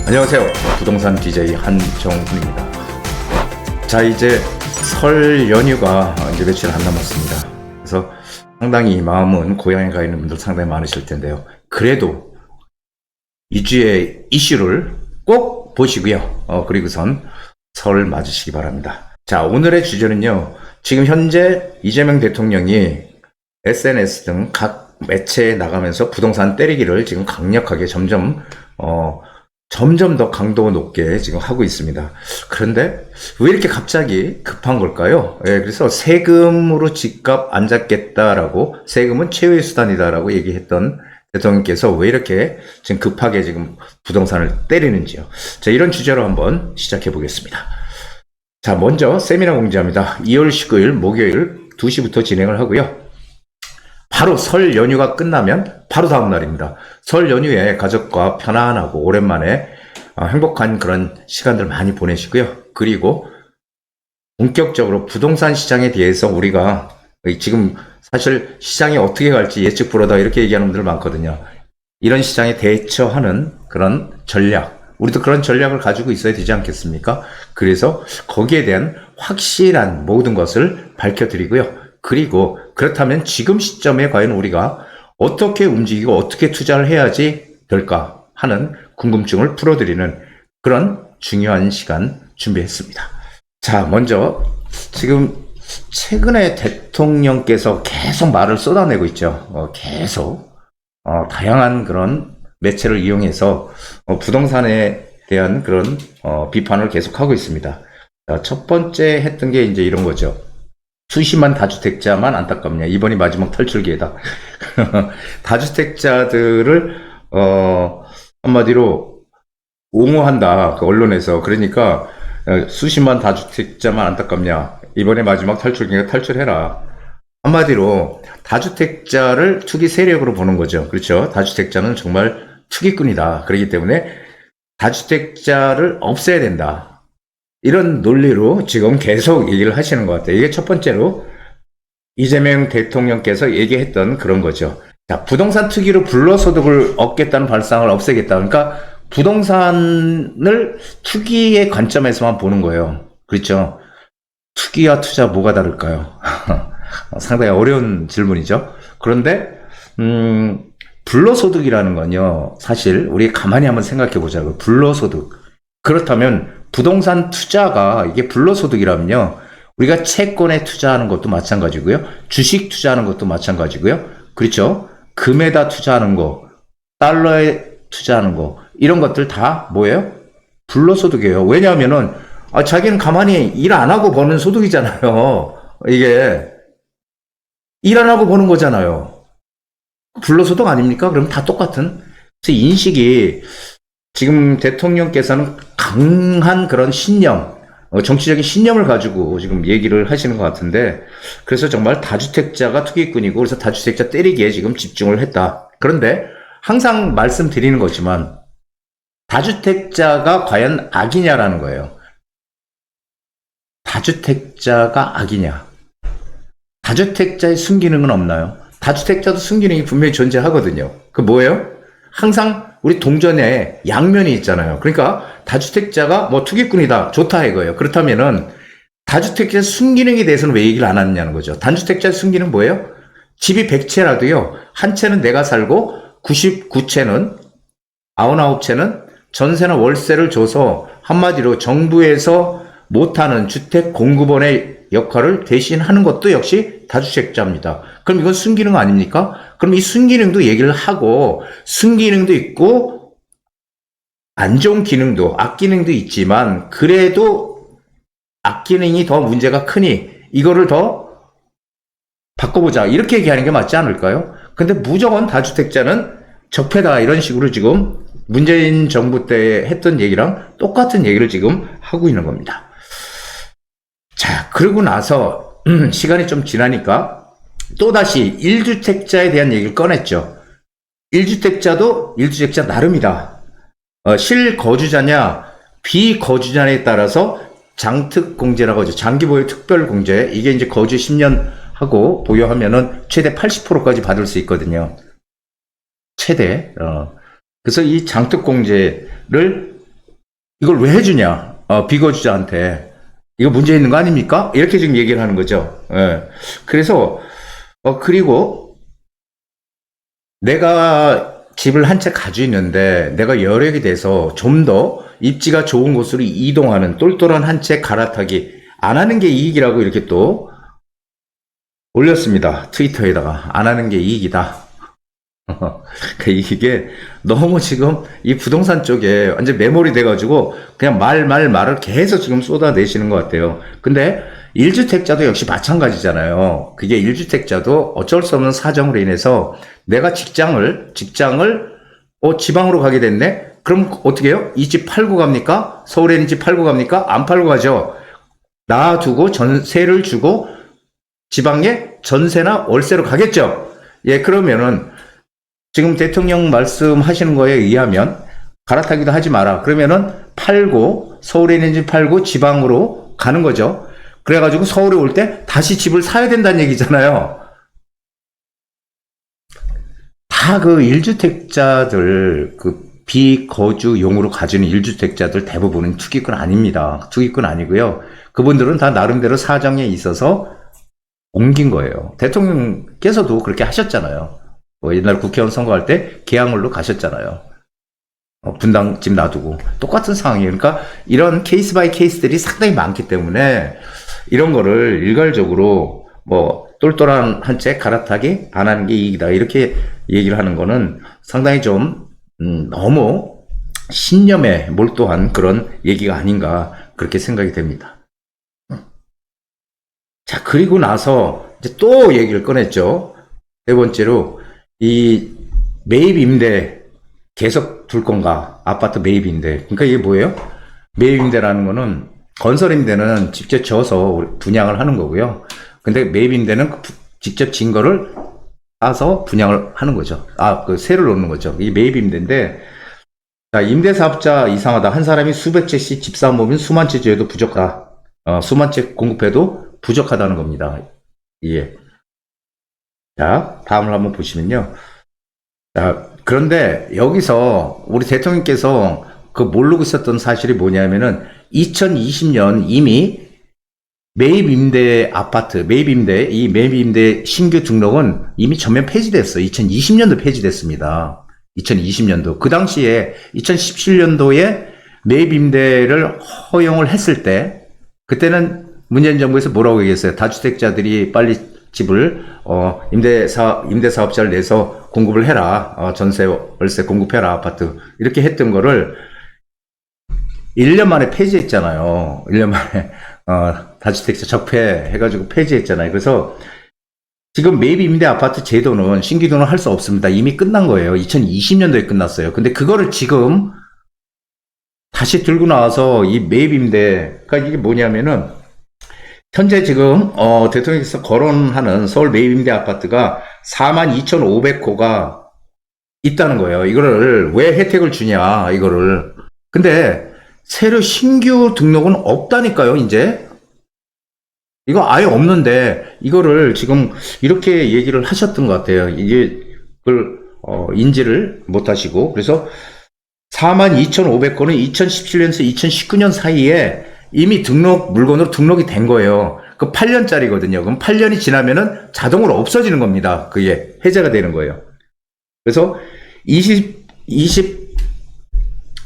안녕하세요. 부동산 DJ 한정훈입니다. 자, 이제 설 연휴가 이제 며칠 안 남았습니다. 그래서 상당히 마음은 고향에 가 있는 분들 상당히 많으실 텐데요. 그래도 이 주의 이슈를 꼭 보시고요. 그리고선 설 맞으시기 바랍니다. 자, 오늘의 주제는요. 지금 현재 이재명 대통령이 SNS 등 각 매체에 나가면서 부동산 때리기를 지금 강력하게 점점 더 강도 높게 지금 하고 있습니다. 그런데 왜 이렇게 갑자기 급한 걸까요? 그래서 세금으로 집값 안 잡겠다라고, 세금은 최후의 수단이다라고 얘기했던 대통령께서 왜 이렇게 지금 급하게 지금 부동산을 때리는지요. 자, 이런 주제로 한번 시작해 보겠습니다. 자, 먼저 세미나 공지합니다. 2월 19일 목요일 2시부터 진행을 하고요. 바로 설 연휴가 끝나면 바로 다음 날입니다. 설 연휴에 가족과 편안하고 오랜만에 행복한 그런 시간들 많이 보내시고요. 그리고 본격적으로 부동산 시장에 대해서 우리가 지금 사실 시장이 어떻게 갈지 예측 불허다 이렇게 얘기하는 분들 많거든요. 이런 시장에 대처하는 그런 전략, 우리도 그런 전략을 가지고 있어야 되지 않겠습니까? 그래서 거기에 대한 확실한 모든 것을 밝혀드리고요. 그리고 그렇다면 지금 시점에 과연 우리가 어떻게 움직이고 어떻게 투자를 해야지 될까 하는 궁금증을 풀어드리는 그런 중요한 시간 준비했습니다. 자, 먼저 지금 최근에 대통령께서 계속 말을 쏟아내고 있죠. 계속 다양한 그런 매체를 이용해서 부동산에 대한 그런 비판을 계속하고 있습니다. 자, 첫 번째 했던 게 이제 이런 거죠. 수십만 다주택자만 안타깝냐. 이번이 마지막 탈출기회다. 다주택자들을 한마디로 옹호한다. 그 언론에서. 그러니까 수십만 다주택자만 안타깝냐. 이번에 마지막 탈출기회가 탈출해라. 한마디로 다주택자를 투기 세력으로 보는 거죠. 그렇죠. 다주택자는 정말 투기꾼이다. 그렇기 때문에 다주택자를 없애야 된다. 이런 논리로 지금 계속 얘기를 하시는 것 같아요. 이게 첫 번째로 이재명 대통령께서 얘기했던 그런 거죠. 자, 부동산 투기로 불로소득을 얻겠다는 발상을 없애겠다. 그러니까 부동산을 투기의 관점에서만 보는 거예요. 그렇죠? 투기와 투자 뭐가 다를까요? 상당히 어려운 질문이죠. 그런데 불로소득이라는 건요. 사실 우리 가만히 한번 생각해 보자고요. 불로소득. 그렇다면 부동산 투자가 이게 불로소득이라면요. 우리가 채권에 투자하는 것도 마찬가지고요. 주식 투자하는 것도 마찬가지고요. 그렇죠? 금에다 투자하는 거, 달러에 투자하는 거, 이런 것들 다 뭐예요? 불로소득이에요. 왜냐하면은 자기는 가만히 일 안 하고 버는 소득이잖아요. 이게 일 안 하고 버는 거잖아요. 불로소득 아닙니까? 그럼 다 똑같은. 그래서 인식이 지금 대통령께서는 강한 그런 신념, 정치적인 신념을 가지고 지금 얘기를 하시는 것 같은데, 그래서 정말 다주택자가 투기꾼이고, 그래서 다주택자 때리기에 지금 집중을 했다. 그런데 항상 말씀드리는 거지만, 다주택자가 과연 악이냐라는 거예요. 다주택자가 악이냐. 다주택자의 순기능은 없나요? 다주택자도 순기능이 분명히 존재하거든요. 그 뭐예요? 항상 우리 동전에 양면이 있잖아요. 그러니까 다주택자가 뭐 투기꾼이다, 좋다 이거예요. 그렇다면은 다주택자 순기능에 대해서는 왜 얘기를 안 하느냐는 거죠. 단주택자 순기능 뭐예요? 집이 100채라도요. 한 채는 내가 살고 99채는 99채는 전세나 월세를 줘서 한마디로 정부에서 못하는 주택 공급원의 역할을 대신하는 것도 역시 다주택자입니다. 그럼 이건 순기능 아닙니까? 그럼 이 순기능도 얘기를 하고, 순기능도 있고 안 좋은 기능도, 악기능도 있지만 그래도 악기능이 더 문제가 크니 이거를 더 바꿔보자 이렇게 얘기하는 게 맞지 않을까요? 근데 무조건 다주택자는 적폐다 이런 식으로 지금 문재인 정부 때 했던 얘기랑 똑같은 얘기를 지금 하고 있는 겁니다. 자, 그러고 나서 시간이 좀 지나니까 또다시 1주택자에 대한 얘기를 꺼냈죠. 1주택자도 1주택자 나름이다. 실거주자냐 비거주자냐에 따라서 장특공제라고 하죠. 장기보유 특별공제. 이게 이제 거주 10년 하고 보유하면은 최대 80%까지 받을 수 있거든요. 최대. 그래서 이 장특공제를 이걸 왜 해주냐? 비거주자한테. 이거 문제 있는 거 아닙니까? 이렇게 지금 얘기를 하는 거죠. 예. 그래서, 그리고 내가 집을 한 채 가지고 있는데 내가 여력이 돼서 좀 더 입지가 좋은 곳으로 이동하는 똘똘한 한 채 갈아타기 안 하는 게 이익이라고 이렇게 또 올렸습니다. 트위터에다가. 안 하는 게 이익이다. 이게 너무 지금 이 부동산 쪽에 완전 매몰이 돼가지고 그냥 말을 계속 지금 쏟아내시는 것 같아요. 근데 1주택자도 역시 마찬가지잖아요. 그게 1주택자도 어쩔 수 없는 사정으로 인해서 내가 직장을 지방으로 가게 됐네? 그럼 어떻게 해요? 이 집 팔고 갑니까? 서울에 있는 집 팔고 갑니까? 안 팔고 가죠. 놔두고 전세를 주고 지방에 전세나 월세로 가겠죠. 예, 그러면은 지금 대통령 말씀하시는 거에 의하면 갈아타기도 하지 마라. 그러면은 팔고 서울에 있는 집 팔고 지방으로 가는 거죠. 그래가지고 서울에 올 때 다시 집을 사야 된다는 얘기잖아요. 다 그 1주택자들 그 비거주용으로 가지는 1주택자들 대부분은 투기꾼 아닙니다. 투기꾼 아니고요. 그분들은 다 나름대로 사정에 있어서 옮긴 거예요. 대통령께서도 그렇게 하셨잖아요. 옛날 국회의원 선거할 때 계양을로 가셨잖아요. 분당 집 놔두고 똑같은 상황이에요. 그러니까 이런 케이스 바이 케이스들이 상당히 많기 때문에 이런 거를 일괄적으로 뭐 똘똘한 한 채 갈아타기 안 하는 게 이익이다 이렇게 얘기를 하는 거는 상당히 좀 너무 신념에 몰두한 그런 얘기가 아닌가 그렇게 생각이 됩니다. 자, 그리고 나서 이제 또 얘기를 꺼냈죠. 세 번째로 이 매입 임대 계속 둘 건가? 아파트 매입 임대. 그러니까 이게 뭐예요? 매입 임대라는 거는 건설 임대는 직접 져서 분양을 하는 거고요. 근데 매입 임대는 직접 진 거를 따서 분양을 하는 거죠. 그 세를 놓는 거죠. 이 매입 임대인데, 자, 임대사업자 이상하다. 한 사람이 수백 채씩 집사업 모으면 수만 채 지어도 부족하다. 수만 채 공급해도 부족하다는 겁니다. 예. 자, 다음을 한번 보시면요. 자, 그런데 여기서 우리 대통령께서 그 모르고 있었던 사실이 뭐냐면은 2020년 이미 매입 임대 아파트, 매입 임대 신규 등록은 이미 전면 폐지됐어요. 2020년도 폐지됐습니다. 2020년도. 그 당시에 2017년도에 매입 임대를 허용을 했을 때, 그때는 문재인 정부에서 뭐라고 얘기했어요? 다주택자들이 빨리 집을, 임대사업자를 내서 공급을 해라. 전세, 월세 공급해라. 아파트. 이렇게 했던 거를 1년 만에 폐지했잖아요. 1년 만에. 다주택자 적폐해가지고 폐지했잖아요. 그래서 지금 매입 임대 아파트 제도는 신규 등록을 할 수 없습니다. 이미 끝난 거예요. 2020년도에 끝났어요. 근데 그거를 지금 다시 들고 나와서 이 매입 임대, 그러니까 이게 뭐냐면은 현재 지금 대통령께서 거론하는 서울 매입 임대 아파트가 42,500호가 있다는 거예요. 이거를 왜 혜택을 주냐, 이거를. 근데 새로 신규 등록은 없다니까요, 이제. 이거 아예 없는데, 이거를 지금 이렇게 얘기를 하셨던 것 같아요. 이게, 그걸, 인지를 못 하시고. 그래서 42,500건은 2017년에서 2019년 사이에 이미 물건으로 등록이 된 거예요. 그 8년짜리거든요. 그럼 8년이 지나면은 자동으로 없어지는 겁니다. 그게 해제가 되는 거예요. 그래서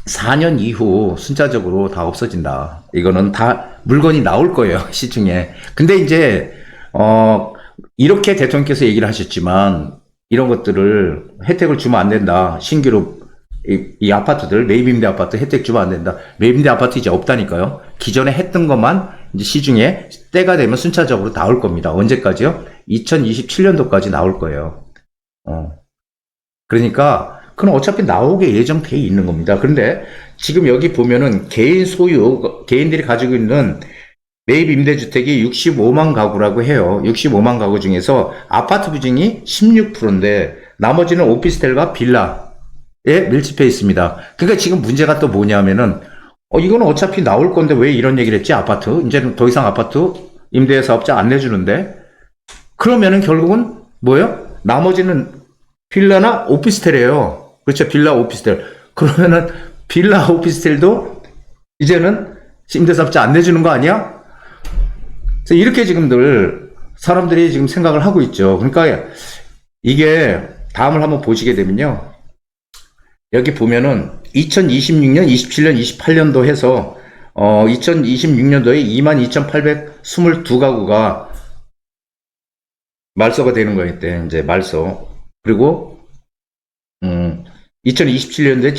24년 이후 순차적으로 다 없어진다. 이거는 다 물건이 나올 거예요, 시중에. 근데 이제 이렇게 대통령께서 얘기를 하셨지만 이런 것들을 혜택을 주면 안 된다. 신규로 이 아파트들, 매입 임대 아파트 혜택 주면 안 된다. 매입 임대 아파트 이제 없다니까요. 기존에 했던 것만 이제 시중에 때가 되면 순차적으로 나올 겁니다. 언제까지요? 2027년도까지 나올 거예요. 그러니까 그건 어차피 나오게 예정돼 있는 겁니다. 그런데 지금 여기 보면은 개인들이 가지고 있는 매입 임대주택이 65만 가구라고 해요. 65만 가구 중에서 아파트 비중이 16%인데 나머지는 오피스텔과 빌라에 밀집해 있습니다. 그러니까 지금 문제가 또 뭐냐면은 이거는 어차피 나올 건데 왜 이런 얘기를 했지? 아파트 이제는 더 이상 아파트 임대사업자 안 내주는데 그러면은 결국은 뭐예요? 나머지는 빌라나 오피스텔이에요. 그렇죠. 빌라 오피스텔. 그러면은 빌라 오피스텔도 이제는 임대사업자 안 내주는 거 아니야? 그래서 이렇게 지금들 사람들이 지금 생각을 하고 있죠. 그러니까 이게 다음을 한번 보시게 되면요. 여기 보면은 2026년, 27년, 28년도 해서 2026년도에 22,822가구가 말소가 되는 거였대. 이제 말소. 그리고 2027년도에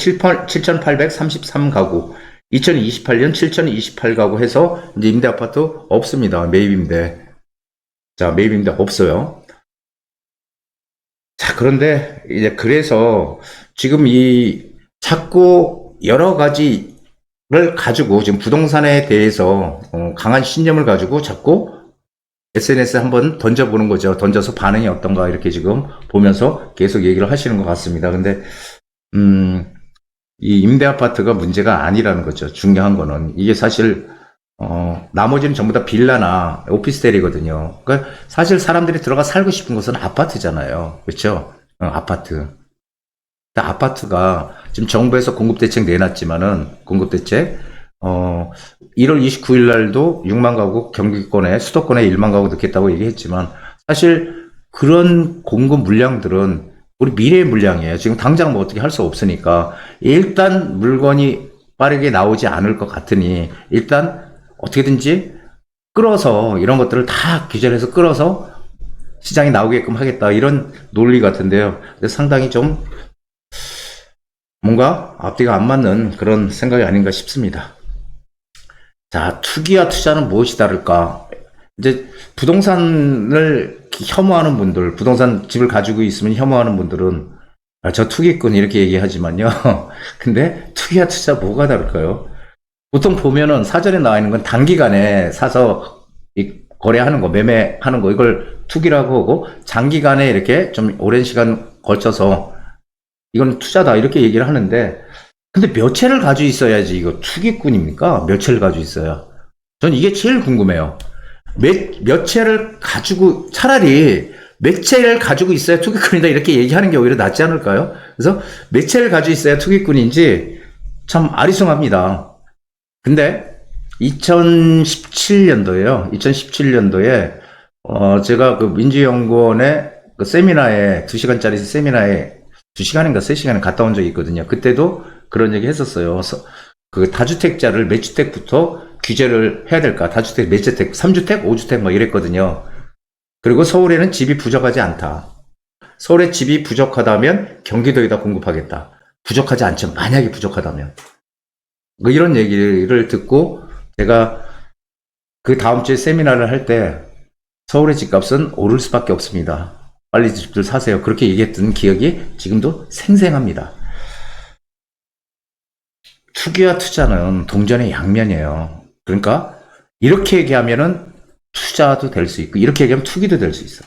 7,833가구, 2028년 7,028가구 해서 이제 임대 아파트 없습니다. 매입 임대. 자, 매입 임대 없어요. 자, 그런데 이제 그래서 지금 이 자꾸 여러 가지를 가지고 지금 부동산에 대해서 강한 신념을 가지고 자꾸 SNS에 한번 던져보는 거죠. 던져서 반응이 어떤가 이렇게 지금 보면서 계속 얘기를 하시는 것 같습니다. 근데 이 임대 아파트가 문제가 아니라는 거죠. 중요한 거는 이게 사실 나머지는 전부 다 빌라나 오피스텔이거든요. 그러니까 사실 사람들이 들어가 살고 싶은 것은 아파트잖아요. 그렇죠? 아파트. 아파트가 지금 정부에서 공급대책 내놨지만은 공급대책 1월 29일 날도 6만 가구 경기권에 수도권에 1만 가구 넣겠다고 얘기했지만 사실 그런 공급 물량들은 우리 미래의 물량이에요. 지금 당장 뭐 어떻게 할 수 없으니까 일단 물건이 빠르게 나오지 않을 것 같으니 일단 어떻게든지 끌어서 이런 것들을 다 규제해서 끌어서 시장에 나오게끔 하겠다 이런 논리 같은데요. 근데 상당히 좀 뭔가 앞뒤가 안 맞는 그런 생각이 아닌가 싶습니다. 자, 투기와 투자는 무엇이 다를까? 이제 부동산을 혐오하는 분들, 부동산 집을 가지고 있으면 혐오하는 분들은 저 투기꾼 이렇게 얘기하지만요. 근데 투기와 투자 뭐가 다를까요? 보통 보면은 사전에 나와 있는 건 단기간에 사서 거래하는 거, 매매하는 거 이걸 투기라고 하고 장기간에 이렇게 좀 오랜 시간 걸쳐서 이건 투자다 이렇게 얘기를 하는데 근데 몇 채를 가지고 있어야지 이거 투기꾼입니까? 몇 채를 가지고 있어야? 전 이게 제일 궁금해요. 몇 채를 가지고 차라리 몇 채를 가지고 있어야 투기꾼이다 이렇게 얘기하는 게 오히려 낫지 않을까요? 그래서 몇 채를 가지고 있어야 투기꾼인지 참 아리송합니다. 근데 2017년도에요. 2017년도에 제가 그 민주연구원의 그 세미나에 2시간짜리 세미나에 2시간인가 3시간에 갔다 온 적이 있거든요. 그때도 그런 얘기 했었어요. 그 다주택자를 몇 주택부터 규제를 해야 될까? 다주택 몇 주택? 3주택? 5주택? 막 이랬거든요. 그리고 서울에는 집이 부족하지 않다. 서울에 집이 부족하다면 경기도에다 공급하겠다. 부족하지 않죠. 만약에 부족하다면. 뭐 이런 얘기를 듣고 제가 그 다음 주에 세미나를 할 때 서울의 집값은 오를 수밖에 없습니다. 빨리 집들 사세요. 그렇게 얘기했던 기억이 지금도 생생합니다. 투기와 투자는 동전의 양면이에요. 그러니까 이렇게 얘기하면은 투자도 될 수 있고 이렇게 얘기하면 투기도 될 수 있어.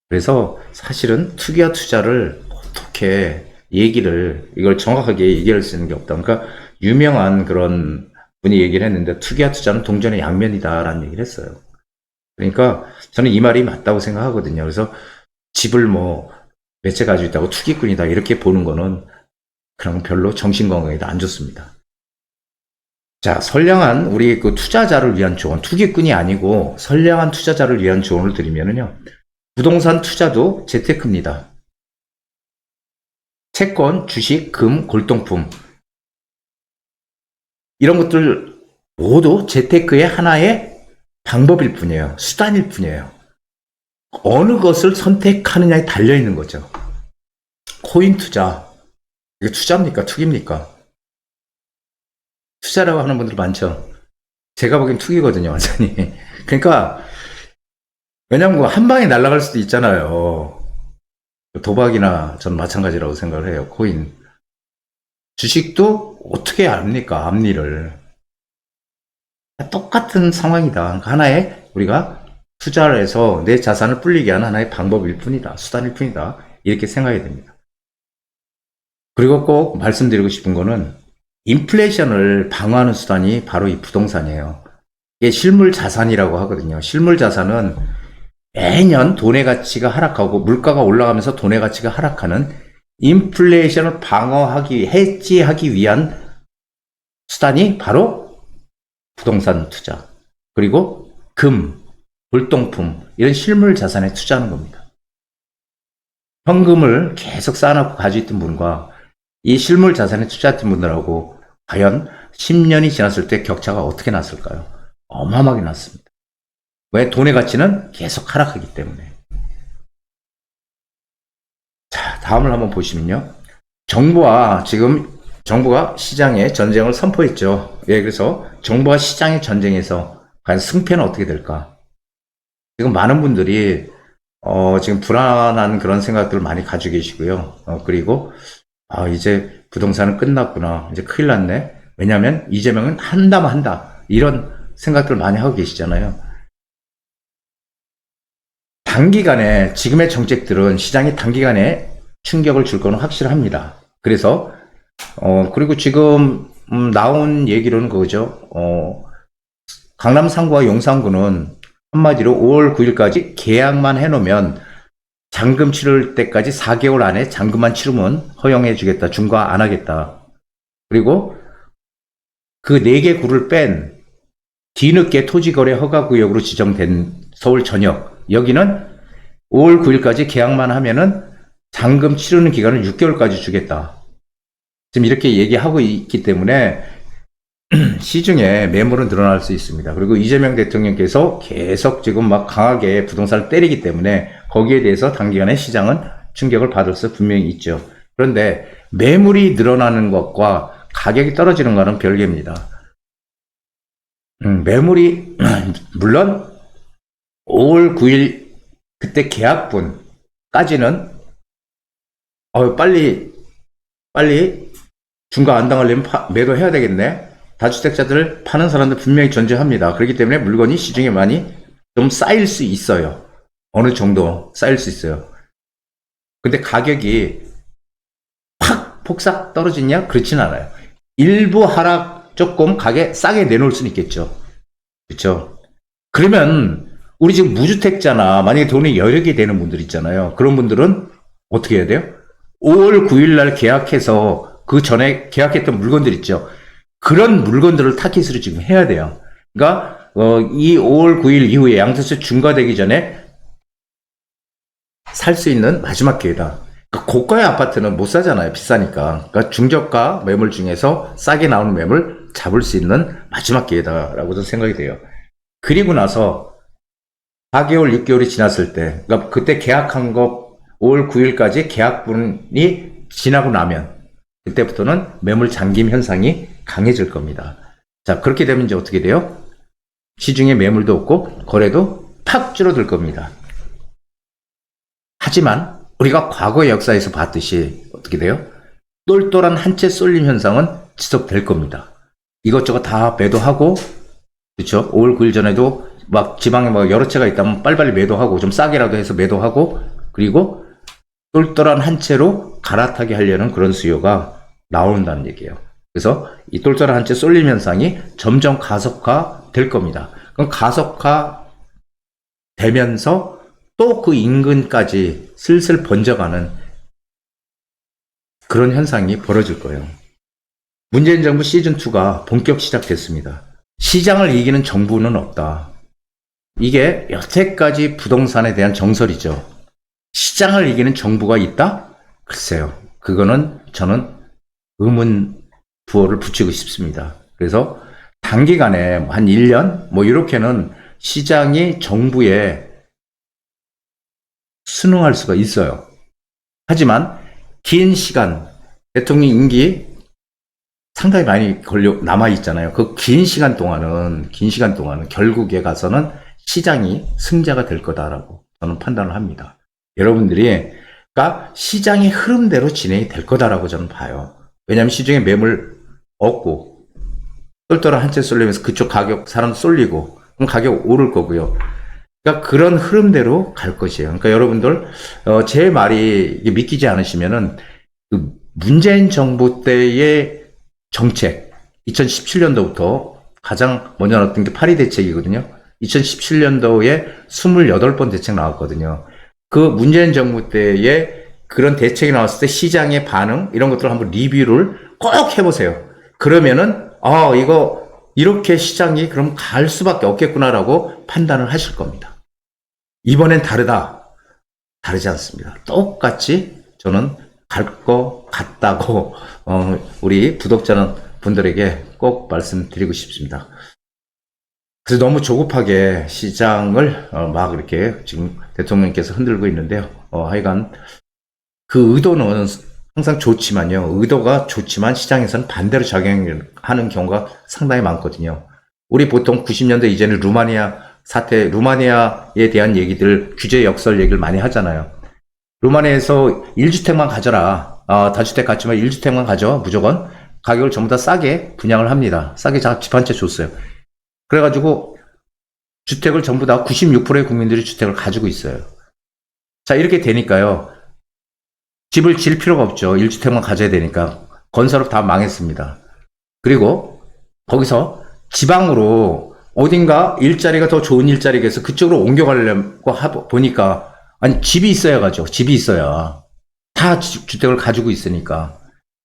그래서 사실은 투기와 투자를 어떻게 이걸 정확하게 얘기할 수 있는 게 없다. 그러니까 유명한 그런 분이 얘기를 했는데 투기와 투자는 동전의 양면이다라는 얘기를 했어요. 그러니까 저는 이 말이 맞다고 생각하거든요. 그래서 집을 뭐 몇 채 가지고 있다고 투기꾼이다 이렇게 보는 거는 그럼 별로 정신건강에도 안 좋습니다. 자, 선량한 우리 그 투자자를 위한 조언, 투기꾼이 아니고 선량한 투자자를 위한 조언을 드리면은요. 부동산 투자도 재테크입니다. 채권, 주식, 금, 골동품 이런 것들 모두 재테크의 하나의 방법일 뿐이에요. 수단일 뿐이에요. 어느 것을 선택하느냐에 달려있는 거죠. 코인 투자. 이게 투자입니까? 투기입니까? 투자라고 하는 분들 많죠. 제가 보기엔 투기거든요, 완전히. 그러니까, 왜냐면 한 방에 날아갈 수도 있잖아요. 도박이나 전 마찬가지라고 생각을 해요, 코인. 주식도 어떻게 압니까, 앞니를. 똑같은 상황이다. 그러니까 하나의 우리가 투자를 해서 내 자산을 불리게 하는 하나의 방법일 뿐이다. 수단일 뿐이다. 이렇게 생각해야 됩니다. 그리고 꼭 말씀드리고 싶은 거는 인플레이션을 방어하는 수단이 바로 이 부동산이에요. 이게 실물 자산이라고 하거든요. 실물 자산은 매년 돈의 가치가 하락하고 물가가 올라가면서 돈의 가치가 하락하는 인플레이션을 방어하기, 해지하기 위한 수단이 바로 부동산 투자, 그리고 금, 불똥품, 이런 실물 자산에 투자하는 겁니다. 현금을 계속 쌓아놓고 가지고 있던 분과 이 실물 자산에 투자했던 분들하고 과연 10년이 지났을 때 격차가 어떻게 났을까요? 어마어마하게 났습니다. 왜? 돈의 가치는 계속 하락하기 때문에. 자, 다음을 한번 보시면요. 정부가 시장의 전쟁을 선포했죠. 예, 그래서 정부와 시장의 전쟁에서 과연 승패는 어떻게 될까? 지금 많은 분들이 지금 불안한 그런 생각들을 많이 가지고 계시고요. 그리고 이제 부동산은 끝났구나. 이제 큰일 났네. 왜냐하면 이재명은 한다면 한다. 이런 생각들을 많이 하고 계시잖아요. 단기간에 지금의 정책들은 시장이 단기간에 충격을 줄 거는 확실합니다. 그래서 그리고 지금 나온 얘기로는 그거죠. 강남 상구와 용산구는 한마디로 5월 9일까지 계약만 해놓으면 잔금 치를 때까지 4개월 안에 잔금만 치르면 허용해 주겠다. 중과 안 하겠다. 그리고 그 4개 구를 뺀 뒤늦게 토지거래 허가구역으로 지정된 서울 전역, 여기는 5월 9일까지 계약만 하면은 잔금 치르는 기간을 6개월까지 주겠다. 지금 이렇게 얘기하고 있기 때문에 시중에 매물은 늘어날 수 있습니다. 그리고 이재명 대통령께서 계속 지금 막 강하게 부동산을 때리기 때문에 거기에 대해서 단기간에 시장은 충격을 받을 수 분명히 있죠. 그런데 매물이 늘어나는 것과 가격이 떨어지는 것은 별개입니다. 매물이 물론 5월 9일 그때 계약분까지는 빨리 중과 안 당하려면 매도해야 되겠네. 다주택자들 파는 사람들 분명히 존재합니다. 그렇기 때문에 물건이 시중에 많이 좀 쌓일 수 있어요. 어느 정도 쌓일 수 있어요. 근데 가격이 팍 폭삭 떨어지냐? 그렇진 않아요. 일부 하락 조금 가게 싸게 내놓을 수는 있겠죠. 그렇죠? 그러면 우리 지금 무주택자나 만약에 돈이 여러 개 되는 분들 있잖아요. 그런 분들은 어떻게 해야 돼요? 5월 9일 날 계약해서 그 전에 계약했던 물건들 있죠. 그런 물건들을 타깃으로 지금 해야 돼요. 그러니까 이 5월 9일 이후에 양도세 중과되기 전에 살 수 있는 마지막 기회다. 그러니까 고가의 아파트는 못 사잖아요. 비싸니까. 그러니까 중저가 매물 중에서 싸게 나오는 매물 잡을 수 있는 마지막 기회다라고 저는 생각이 돼요. 그리고 나서 4개월, 6개월이 지났을 때, 그러니까 그때 계약한 거 5월 9일까지 계약분이 지나고 나면 그때부터는 매물 잠김 현상이 강해질 겁니다. 자, 그렇게 되면 이제 어떻게 돼요? 시중에 매물도 없고 거래도 팍 줄어들 겁니다. 하지만 우리가 과거의 역사에서 봤듯이 어떻게 돼요? 똘똘한 한 채 쏠림 현상은 지속될 겁니다. 이것저것 다 매도하고, 그렇죠? 5월 9일 전에도 막 지방에 뭐 여러 채가 있다면 빨리빨리 매도하고 좀 싸게라도 해서 매도하고, 그리고 똘똘한 한 채로 갈아타게 하려는 그런 수요가 나온다는 얘기예요. 그래서 이 똘똘한 한 채 쏠림 현상이 점점 가속화 될 겁니다. 그럼 가속화 되면서 또 그 인근까지 슬슬 번져가는 그런 현상이 벌어질 거예요. 문재인 정부 시즌2가 본격 시작됐습니다. 시장을 이기는 정부는 없다. 이게 여태까지 부동산에 대한 정설이죠. 시장을 이기는 정부가 있다? 글쎄요. 그거는 저는 의문 부호를 붙이고 싶습니다. 그래서 단기간에 한 1년 뭐 이렇게는 시장이 정부에 순응할 수가 있어요. 하지만 긴 시간, 대통령 임기 상당히 많이 남아 있잖아요. 그 긴 시간 동안은 결국에 가서는 시장이 승자가 될 거다라고 저는 판단을 합니다. 여러분들이 그러니까 시장의 흐름대로 진행이 될 거다라고 저는 봐요. 왜냐하면 시중에 매물 없고 똘똘한 한 채 쏠리면서 그쪽 가격 사람 쏠리고 그럼 가격 오를 거고요. 그러니까 그런 흐름대로 갈 것이에요. 그러니까 여러분들 제 말이 믿기지 않으시면은 그 문재인 정부 때의 정책 2017년도부터 가장 먼저 나왔던 게 8.2 대책이거든요. 2017년도에 28번 대책 나왔거든요. 그 문재인 정부 때에 그런 대책이 나왔을 때 시장의 반응 이런 것들을 한번 리뷰를 꼭 해보세요. 그러면은 이거 이렇게 시장이 그럼 갈 수밖에 없겠구나라고 판단을 하실 겁니다. 이번엔 다르지 않습니다. 똑같이 저는 갈 거 같다고 우리 분들에게 꼭 말씀드리고 싶습니다. 그래서 너무 조급하게 시장을 막 이렇게 지금 대통령께서 흔들고 있는데요. 하여간 그 의도는 항상 좋지만요. 의도가 좋지만 시장에서는 반대로 작용하는 경우가 상당히 많거든요. 우리 보통 90년대 이제는 루마니아에 대한 얘기들, 규제 역설 얘기를 많이 하잖아요. 루마니아에서 1주택만 가져라. 다주택 같지만 1주택만 가져. 무조건. 가격을 전부 다 싸게 분양을 합니다. 싸게 집 한 채 줬어요. 그래가지고 주택을 전부 다 96%의 국민들이 주택을 가지고 있어요. 자, 이렇게 되니까요. 집을 질 필요가 없죠. 1주택만 가져야 되니까. 건설업 다 망했습니다. 그리고 거기서 지방으로 어딘가 일자리가 더 좋은 일자리가 있어 그쪽으로 옮겨가려고 보니까 아니 집이 있어야 가죠. 집이 있어야. 다 주택을 가지고 있으니까.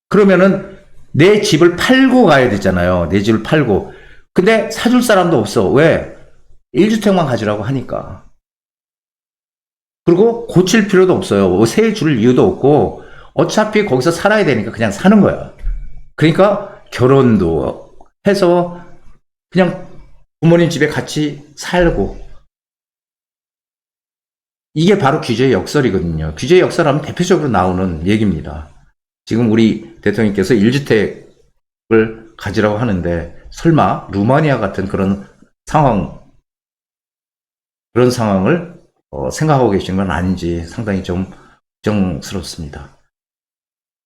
그러면은 내 집을 팔고 가야 되잖아요. 내 집을 팔고. 근데 사줄 사람도 없어. 왜? 1주택만 가지라고 하니까. 그리고 고칠 필요도 없어요. 세 줄 이유도 없고 어차피 거기서 살아야 되니까 그냥 사는 거야. 그러니까 결혼도 해서 그냥 부모님 집에 같이 살고. 이게 바로 규제의 역설이거든요. 규제의 역설하면 대표적으로 나오는 얘기입니다. 지금 우리 대통령께서 1주택을 가지라고 하는데 설마 루마니아 같은 그런 상황을 생각하고 계신 건 아닌지 상당히 좀 걱정스럽습니다.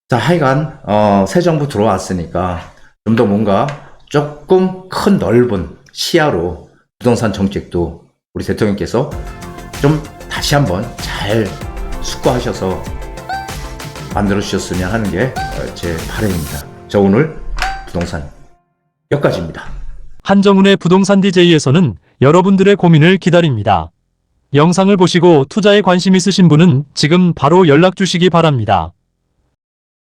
자, 하여간 새 정부 들어왔으니까 좀 더 뭔가 조금 큰 넓은 시야로 부동산 정책도 우리 대통령께서 좀 다시 한번 잘 숙고하셔서 만들어 주셨으면 하는 게 제 바람입니다. 저 오늘 부동산 여기까지입니다. 한정훈의 부동산 DJ에서는 여러분들의 고민을 기다립니다. 영상을 보시고 투자에 관심 있으신 분은 지금 바로 연락 주시기 바랍니다.